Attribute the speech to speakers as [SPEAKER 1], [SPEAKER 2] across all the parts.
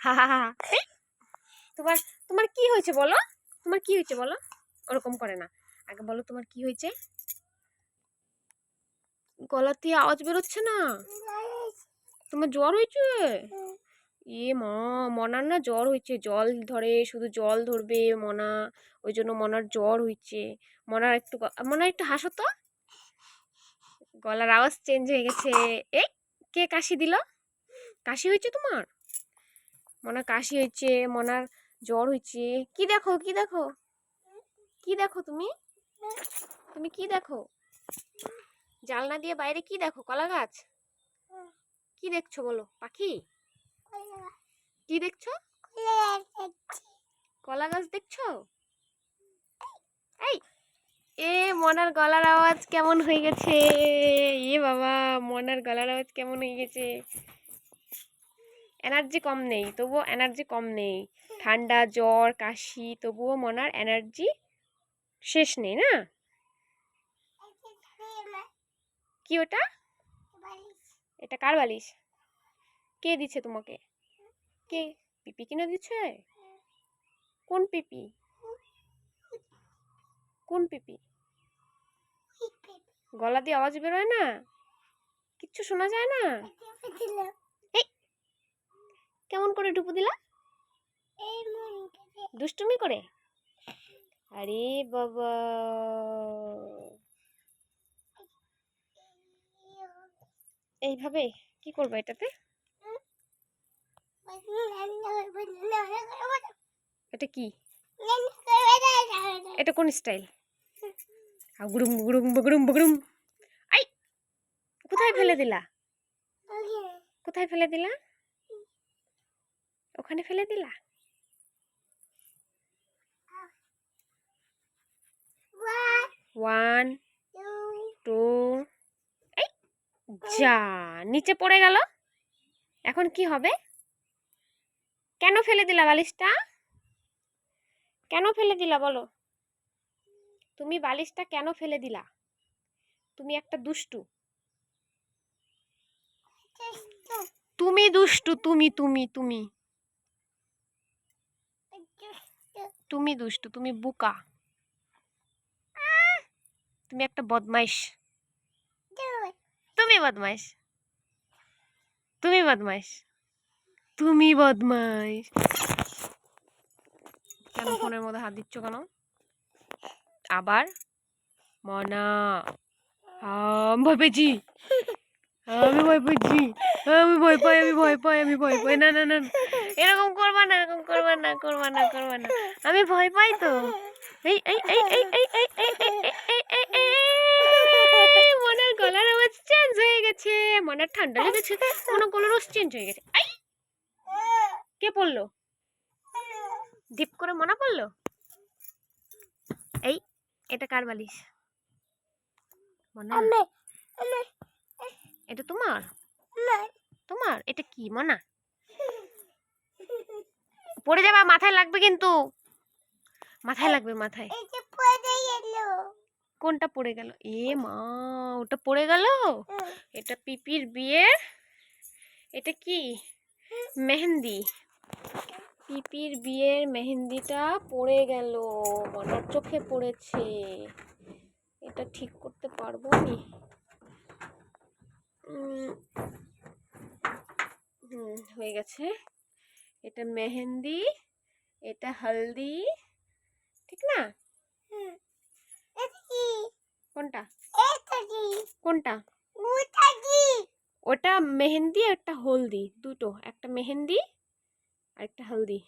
[SPEAKER 1] হা হা হা। তোমার তোমার কি হয়েছে বলো? তোমার কি হয়েছে বলো? ওরকম করে না, আগে বলো তোমার কি হয়েছে? গলা দিয়ে আওয়াজ বেরোচ্ছে না? তোমার জ্বর হয়েছে? এ মা, মনার না জ্বর হয়েছে, জল ধরে, শুধু জল ধরবে মনা, ওই জন্য মনার জ্বর হয়েছে। মনার একটু হাসো তো, গলার আওয়াজ চেঞ্জ হয়ে গেছে। এই, কে কাশি দিল? কাশি হয়েছে তোমার? মনার কাশি হয়েছে, মনার জ্বর হয়েছে। কি দেখো, কি দেখো, কি দেখো তুমি? তুমি কি দেখো? জানলা দিয়ে বাইরে কি দেখো? কলা গাছ? কি দেখছো বলো? পাখি? কি দেখছো? কলা গাছ দেখছো? এই, এ মনার গলার আওয়াজ কেমন হয়ে গেছে? এ বাবা, মনার গলার আওয়াজ কেমন হয়ে গেছে? এনার্জি কম নেই, তবুও এনার্জি কম নেই। ঠান্ডা, জ্বর, কাশি, তবুও মনার এনার্জি শেষ নেই না? কি ওটা? এটা কার বালিশ? কে দিচ্ছে তোমাকে? কে? পিপি কিনে দিচ্ছে? কোন পিপি? কোন পিপি? গলা দিয়ে আওয়াজ বেরোয় না? কিচ্ছু শোনা যায় না? এই, কেমন করে ডুবু দিলা? দুষ্টুমি করে? আরে বাবা, এইভাবে কি করবো এটাতে? এটা কি? এটা কোন স্টাইল? গুড়ুম গুড়ুম বগুড়ুম বগুড়ুম। আই, কোথায় ফেলে দিলা? কোথায় ফেলে দিলা? ওখানে ফেলে দিলা? ওয়ান, টু, এই যা, নিচে পড়ে গেল। এখন কি হবে? কেন ফেলে দিলা বালিশটা? কেন ফেলে দিলা বলো? তুমি বালিশটা কেন ফেলে দিলা? তুমি একটা দুষ্টু। তুমি দুষ্টু, তুমি তুমি তুমি তুমি দুষ্টু, তুমি বোকা, তুমি একটা বদমাইশ। তুমি বদমাইশ, তুমি বদমাইশ, তুমি বদমাইশ। কেন ফোনের মধ্যে হাত দিচ্ছ কেন? আবার মনা, ভয় পেয়েছি, আমি ভয় পেয়েছি, আমি ভয় পাই, আমি ভয় পাই, আমি ভয় পাই। না না না, এরকম করবা না, এরকম করবা না, করবা না, করবা না। আমি ভয় পাই তো। এই এই এই এই এই এই এই এই এই এই এই, মনার গলার আওয়াজ চেঞ্জ হয়ে গেছে, মনার ঠান্ডা লেগেছে, মনার গলার আওয়াজ চেঞ্জ হয়ে গেছে। এই, কে পড়লো? ডিপ করে মনা পড়লো? এই, এটা কার বালিশ? মনা, এটা তোমার? তোমার? এটা কি মনা? পড়ে যাবা, মাথায় লাগবে কিন্তু, মাথায় লাগবে, মাথায়। কোনটা পড়ে গেল? এ মা, ওটা পড়ে গেল। এটা পিপির বিয়ের, এটা কি? মেহেন্দি। পিপির বিয়ের মেহেন্দিটা পড়ে গেল, মনার চোখে পড়েছে। এটা ঠিক করতে পারবো নি? হয়ে গেছে। এটা মেহেন্দি, এটা হলদি, ঠিক না? কোনটা? কোনটা? ওটা মেহেন্দি, একটা হলদি, দুটো, একটা মেহেন্দি আর একটা হলদি।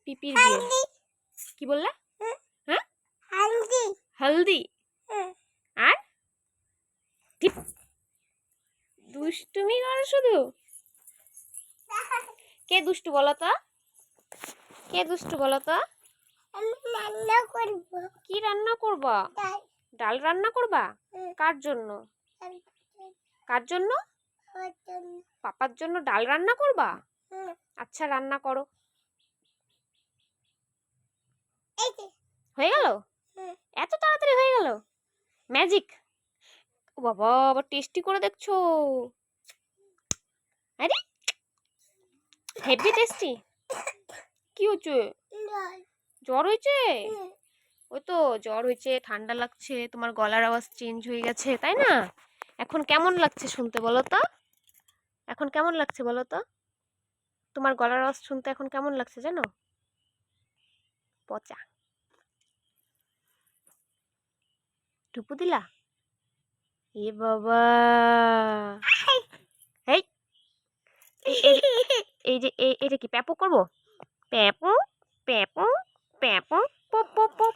[SPEAKER 1] পিপির বিয়ে। কি বললা? হ্যাঁ, হলদি। আর দুষ্টুমি করো শুধু। কে দুষ্টু বলো তো? কে দুষ্টু বলো তো? কি রান্না করবা? ডাল রান্না করবা? কার জন্য? কার জন্য? পাপার জন্য ডাল রান্না করবা? আচ্ছা, রান্না করো। হয়ে গেল? এত তাড়াতাড়ি হয়ে গেল? ম্যাজিক! ও বাবা, আবার টেস্টি করে দেখছো? আরে হেভি টেস্টি। কি হচ্ছে? জ্বর হয়েছে? ওই তো জ্বর হয়েছে, ঠান্ডা লাগছে, তোমার গলার আওয়াজ চেঞ্জ হয়ে গেছে, তাই না? এখন কেমন লাগছে শুনতে বলো তো? এখন কেমন লাগছে বলো তো? তোমার গলার আওয়াজ শুনতে এখন কেমন লাগছে জানো? পচা। টুপু দিলা? এ বাবা, এই এটা কি প্যাপো করবো? প্যাপো প্যাপো প্যাপো পপ পপ পপ।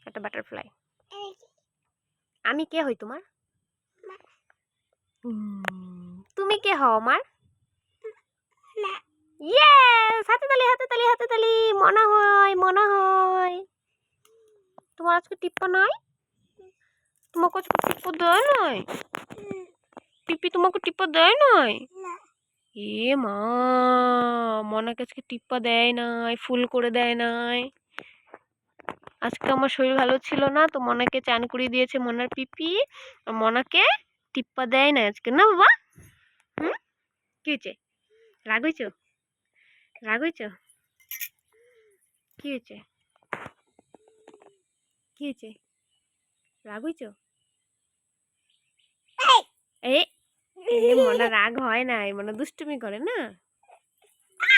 [SPEAKER 1] একটা বাটারফ্লাই। আমি কে হই তোমার? তুমি কে হও আমার? ইয়েস, হাতে তালি হাতে তালি হাতে তালি। মনে হয় মনে হয় তোমার আজকে টিপ্পা নাই? তোমাকে আজকে টিপ্পা দেয় নাই? পিপি তোমাকে টিপ্পা দেয় নাই? এ মা, মনাকে আজকে টিপ্পা দেয় নাই, ফুল করে দেয় নাই। আজকে আমার শরীর ভালো ছিল না, তো মনাকে চান করিয়ে দিয়েছে মনার পিপি। আর মনাকে টিপ্পা দেয় না আজকে, না বাবা? হুম, কি হয়েছে? রাগ হয়েছ? রাগ হয়েছ? কি হয়েছে? কি হয়েছে? রাগ হয়েছ? এ মনা রাগ হয় নাই, মনা দুষ্টুমি করে না।